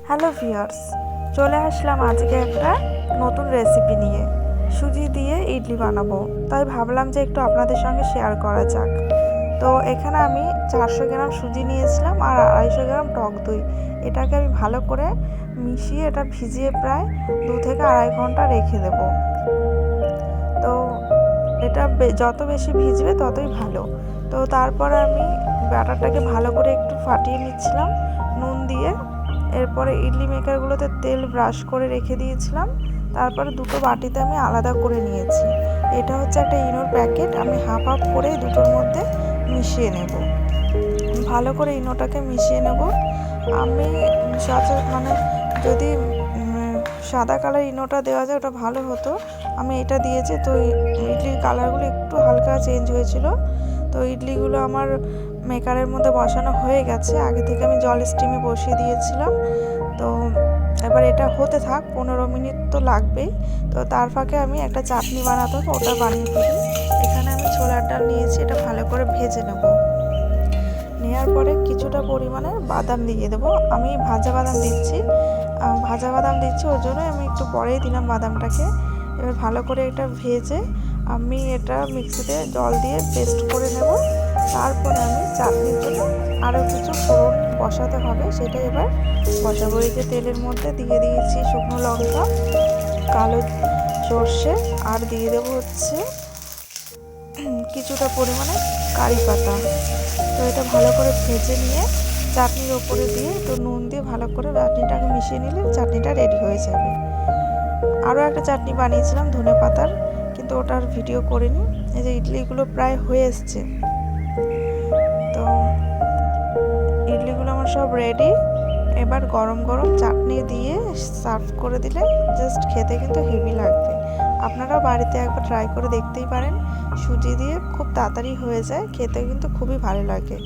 Hello viewers, চলে আসলাম আজকে একটা নতুন রেসিপি নিয়ে। সুজি দিয়ে ইডলি বানাবো, তাই ভাবলাম যে একটু আপনাদের সঙ্গে শেয়ার করা যাক। তো এখানে আমি 400 গ্রাম সুজি নিয়েছিলাম আর 250 গ্রাম টক দই। এটাকে আমি ভালো করে মিশিয়ে এটা ভিজিয়ে প্রায় 2 থেকে 2.5 ঘন্টা রেখে দেব। তো এটা যত বেশি ভিজবে ততই ভালো। তো তারপর আমি ব্যাটারটাকে ভালো করে একটু ফাটিয়ে নিচ্ছিলাম নুন দিয়ে। এরপরে ইডলি মেকারগুলোতে তেল ব্রাশ করে রেখে দিয়েছিলাম। তারপরে দুটো বাটিতে আমি আলাদা করে নিয়েছি। এটা হচ্ছে একটা ইনোর প্যাকেট, আমি হাফ হাফ করে দুটোর মধ্যে মিশিয়ে নেব। ভালো করে ইনোটাকে মিশিয়ে নেব। আমি মানে যদি সাদা কালার ইনোটা দেওয়া যায় ওটা ভালো হতো, আমি এটা দিয়েছি। তো ইডলির কালারগুলো একটু হালকা চেঞ্জ হয়েছিল। তো ইডলিগুলো আমার মেকারের মধ্যে বসানো হয়ে গেছে, আগে থেকে আমি জল স্টিমে বসিয়ে দিয়েছিলাম। তো এবার এটা হতে থাক, 15 মিনিট তো লাগবেই। তো তার ফাঁকে আমি একটা চাটনি বানাতে হবে, ওটা বানিয়ে ফেলি। এখানে আমি ছোলার ডাল নিয়েছি, এটা ভালো করে ভেজে নেব। নেওয়ার পরে কিছুটা পরিমাণে বাদাম দিয়ে দেবো। আমি ভাজা বাদাম দিচ্ছি ওর জন্য আমি একটু পরেই দিলাম বাদামটাকে। এবার ভালো করে এটা ভেজে আমি এটা মিক্সিতে জল দিয়ে পেস্ট করে নেব। তারপরে আমি চাটনির জন্য আরও কিছু ফোড়ন বসাতে হবে, সেটা এবার বসাবো। এই যে তেলের মধ্যে দিয়ে দিয়েছি শুকনো লঙ্কা, কালো সর্ষে, আর দিয়ে দেবো হচ্ছে কিছুটা পরিমাণে কারি পাতা। তো এটা ভালো করে ভেজে নিয়ে চাটনির ওপরে দিয়ে একটু নুন দিয়ে ভালো করে চাটনিটাকে মিশিয়ে নিলে চাটনিটা রেডি হয়ে যাবে। আরও একটা চাটনি বানিয়েছিলাম ধনে পাতার, কিন্তু ওটার ভিডিও করিনি। এই যে ইডলিগুলো প্রায় হয়ে এসছে। তো ইডলিগুলো আমার সব রেডি। এবার গরম গরম চাটনি দিয়ে সার্ভ করে দিলে জাস্ট খেতে কিন্তু হেভি লাগবে। আপনারাও বাড়িতে একবার ট্রাই করে দেখতেই পারেন। সুজি দিয়ে খুব তাড়াতাড়ি হয়ে যায়, খেতে কিন্তু খুবই ভালো লাগে।